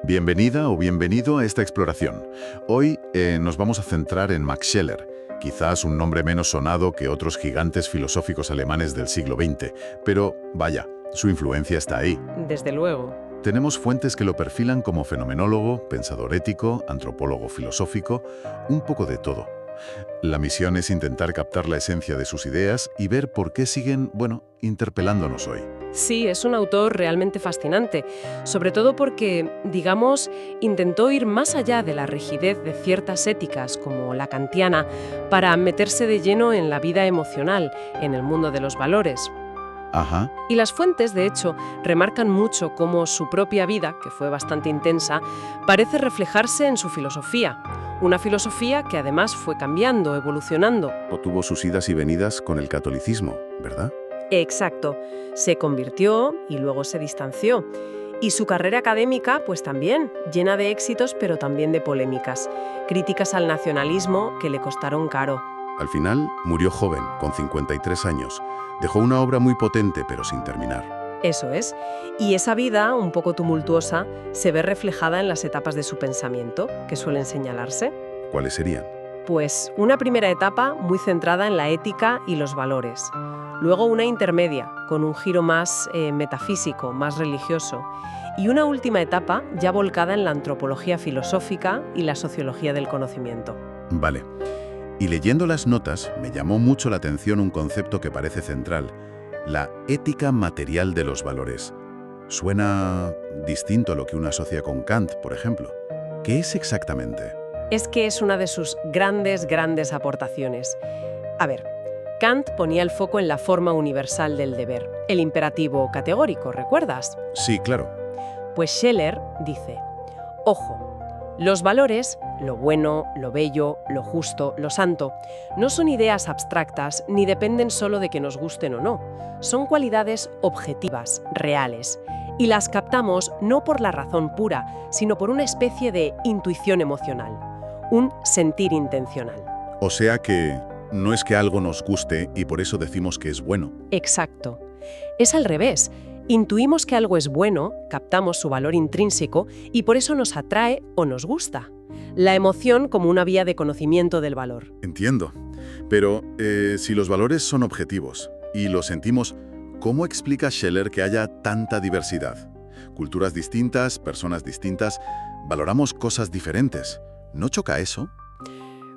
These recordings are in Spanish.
Bienvenida o bienvenido a esta exploración. Hoy nos vamos a centrar en Max Scheler, quizás un nombre menos sonado que otros gigantes filosóficos alemanes del siglo XX, pero vaya, su influencia está ahí. Desde luego. Tenemos fuentes que lo perfilan como fenomenólogo, pensador ético, antropólogo filosófico, un poco de todo. La misión es intentar captar la esencia de sus ideas y ver por qué siguen, interpelándonos hoy. Sí, es un autor realmente fascinante, sobre todo porque, digamos, intentó ir más allá de la rigidez de ciertas éticas, como la kantiana, para meterse de lleno en la vida emocional, en el mundo de los valores. Ajá. Y las fuentes, de hecho, remarcan mucho cómo su propia vida, que fue bastante intensa, parece reflejarse en su filosofía. Una filosofía que además fue cambiando, evolucionando. O tuvo sus idas y venidas con el catolicismo, ¿verdad? Exacto. Se convirtió y luego se distanció. Y su carrera académica, pues también, llena de éxitos pero también de polémicas. Críticas al nacionalismo que le costaron caro. Al final, murió joven, con 53 años. Dejó una obra muy potente, pero sin terminar. Eso es. Y esa vida, un poco tumultuosa, se ve reflejada en las etapas de su pensamiento, que suelen señalarse. ¿Cuáles serían? Pues una primera etapa muy centrada en la ética y los valores. Luego una intermedia, con un giro más metafísico, más religioso. Y una última etapa ya volcada en la antropología filosófica y la sociología del conocimiento. Vale. Y leyendo las notas, me llamó mucho la atención un concepto que parece central: la ética material de los valores. Suena distinto a lo que uno asocia con Kant, por ejemplo. ¿Qué es exactamente? Es que es una de sus grandes aportaciones. A ver, Kant ponía el foco en la forma universal del deber, el imperativo categórico, ¿recuerdas? Sí, claro. Pues Scheler dice: ojo, los valores, lo bueno, lo bello, lo justo, lo santo, no son ideas abstractas ni dependen solo de que nos gusten o no. Son cualidades objetivas, reales, y las captamos no por la razón pura, sino por una especie de intuición emocional, un sentir intencional. O sea que no es que algo nos guste y por eso decimos que es bueno. Exacto. Es al revés. Intuimos que algo es bueno, captamos su valor intrínseco y por eso nos atrae o nos gusta. La emoción como una vía de conocimiento del valor. Entiendo. Pero si los valores son objetivos y los sentimos, ¿cómo explica Scheler que haya tanta diversidad? Culturas distintas, personas distintas, valoramos cosas diferentes. ¿No choca eso?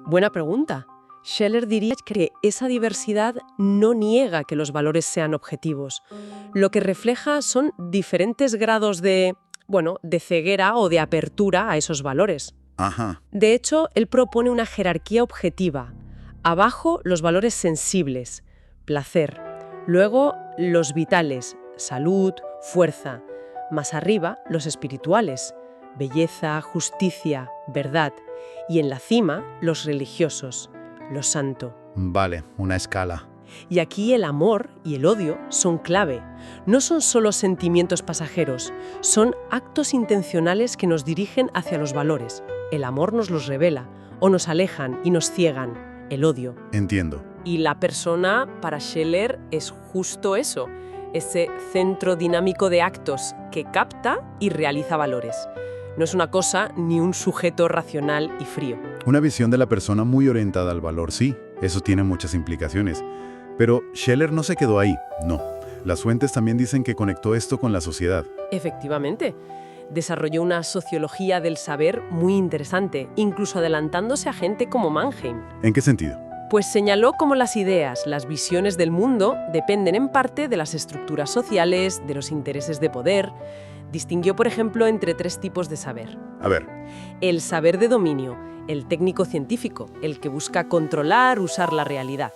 Buena pregunta. Scheler diría que esa diversidad no niega que los valores sean objetivos. Lo que refleja son diferentes grados de ceguera o de apertura a esos valores. Ajá. De hecho, él propone una jerarquía objetiva. Abajo, los valores sensibles, placer. Luego, los vitales, salud, fuerza. Más arriba, los espirituales, belleza, justicia, verdad. Y en la cima, los religiosos, lo santo. Vale, una escala. Y aquí el amor y el odio son clave. No son solo sentimientos pasajeros, son actos intencionales que nos dirigen hacia los valores. El amor nos los revela, o nos alejan y nos ciegan. El odio. Entiendo. Y la persona, para Scheler, es justo eso, ese centro dinámico de actos que capta y realiza valores. No es una cosa ni un sujeto racional y frío. Una visión de la persona muy orientada al valor, sí. Eso tiene muchas implicaciones. Pero Scheler no se quedó ahí, no. Las fuentes también dicen que conectó esto con la sociedad. Efectivamente. Desarrolló una sociología del saber muy interesante, incluso adelantándose a gente como Mannheim. ¿En qué sentido? Pues señaló cómo las ideas, las visiones del mundo, dependen en parte de las estructuras sociales, de los intereses de poder. Distinguió, por ejemplo, entre 3 tipos de saber. A ver. El saber de dominio, el técnico-científico, el que busca controlar, usar la realidad.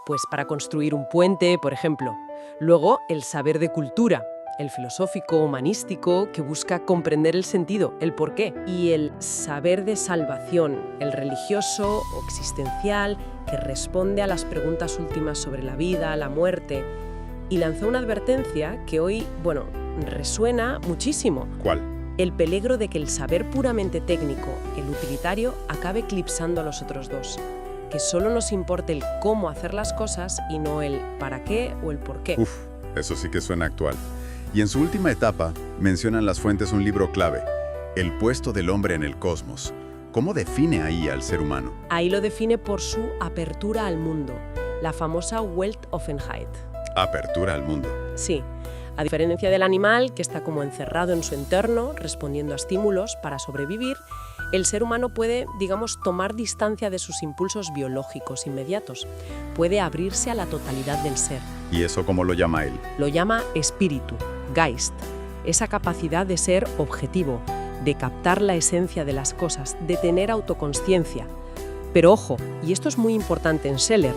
Pues para construir un puente, por ejemplo. Luego, el saber de cultura, el filosófico, humanístico, que busca comprender el sentido, el porqué. Y el saber de salvación, el religioso o existencial, que responde a las preguntas últimas sobre la vida, la muerte. Y lanzó una advertencia que hoy, resuena muchísimo. ¿Cuál? El peligro de que el saber puramente técnico, el utilitario, acabe eclipsando a los otros dos. Que solo nos importe el cómo hacer las cosas y no el para qué o el por qué. Eso sí que suena actual. Y en su última etapa mencionan las fuentes un libro clave, El puesto del hombre en el cosmos. ¿Cómo define ahí al ser humano? Ahí lo define por su apertura al mundo, la famosa Weltoffenheit. Apertura al mundo. Sí, a diferencia del animal, que está como encerrado en su entorno, respondiendo a estímulos para sobrevivir, el ser humano puede, digamos, tomar distancia de sus impulsos biológicos inmediatos. Puede abrirse a la totalidad del ser. ¿Y eso cómo lo llama él? Lo llama espíritu, Geist, esa capacidad de ser objetivo, de captar la esencia de las cosas, de tener autoconsciencia. Pero ojo, y esto es muy importante en Scheller,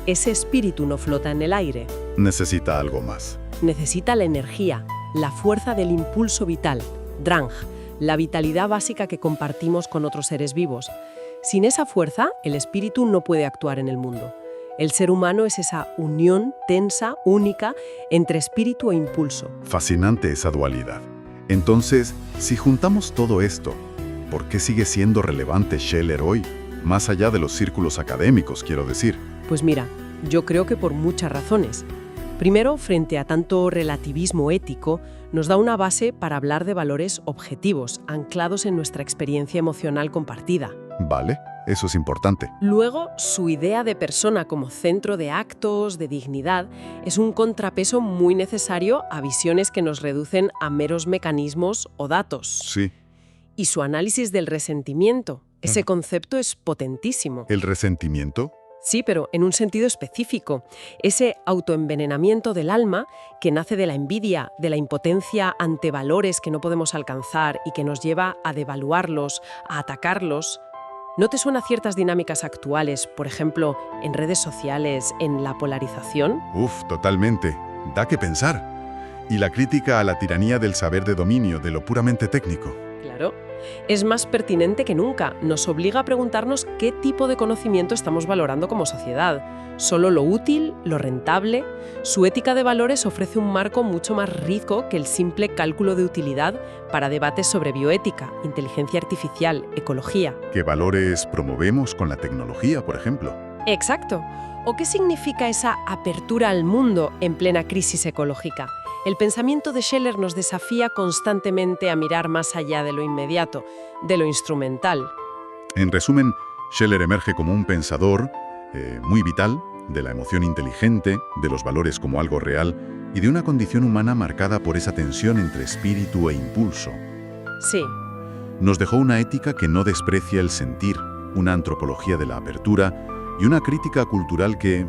ese espíritu no flota en el aire. Necesita algo más. Necesita la energía, la fuerza del impulso vital, Drang, la vitalidad básica que compartimos con otros seres vivos. Sin esa fuerza, el espíritu no puede actuar en el mundo. El ser humano es esa unión tensa, única, entre espíritu e impulso. Fascinante esa dualidad. Entonces, si juntamos todo esto, ¿por qué sigue siendo relevante Scheller hoy? Más allá de los círculos académicos, quiero decir. Pues mira, yo creo que por muchas razones. Primero, frente a tanto relativismo ético, nos da una base para hablar de valores objetivos, anclados en nuestra experiencia emocional compartida. Vale, eso es importante. Luego, su idea de persona como centro de actos, de dignidad, es un contrapeso muy necesario a visiones que nos reducen a meros mecanismos o datos. Sí. Y su análisis del resentimiento, ese concepto es potentísimo. ¿El resentimiento? Sí, pero en un sentido específico. Ese autoenvenenamiento del alma que nace de la envidia, de la impotencia ante valores que no podemos alcanzar y que nos lleva a devaluarlos, a atacarlos. ¿No te suenan ciertas dinámicas actuales, por ejemplo, en redes sociales, en la polarización? Totalmente. Da que pensar. Y la crítica a la tiranía del saber de dominio, de lo puramente técnico. Claro. Es más pertinente que nunca. Nos obliga a preguntarnos qué tipo de conocimiento estamos valorando como sociedad. ¿Solo lo útil, lo rentable? Su ética de valores ofrece un marco mucho más rico que el simple cálculo de utilidad para debates sobre bioética, inteligencia artificial, ecología. ¿Qué valores promovemos con la tecnología, por ejemplo? Exacto. ¿O qué significa esa apertura al mundo en plena crisis ecológica? El pensamiento de Scheller nos desafía constantemente a mirar más allá de lo inmediato, de lo instrumental. En resumen, Scheller emerge como un pensador muy vital, de la emoción inteligente, de los valores como algo real y de una condición humana marcada por esa tensión entre espíritu e impulso. Sí. Nos dejó una ética que no desprecia el sentir, una antropología de la apertura y una crítica cultural que,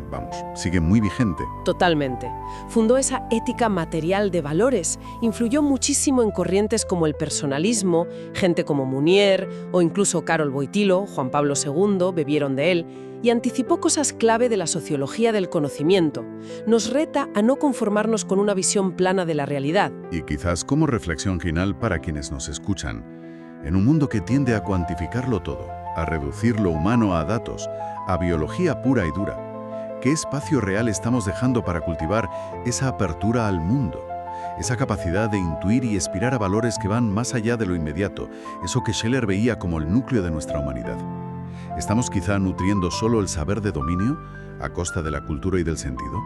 sigue muy vigente. Totalmente. Fundó esa ética material de valores, influyó muchísimo en corrientes como el personalismo, gente como Munier o incluso Karol Wojtyła, Juan Pablo II, bebieron de él, y anticipó cosas clave de la sociología del conocimiento. Nos reta a no conformarnos con una visión plana de la realidad. Y quizás como reflexión final para quienes nos escuchan, en un mundo que tiende a cuantificarlo todo, a reducir lo humano a datos, a biología pura y dura, ¿qué espacio real estamos dejando para cultivar esa apertura al mundo? Esa capacidad de intuir y aspirar a valores que van más allá de lo inmediato, eso que Scheller veía como el núcleo de nuestra humanidad. ¿Estamos quizá nutriendo solo el saber de dominio a costa de la cultura y del sentido?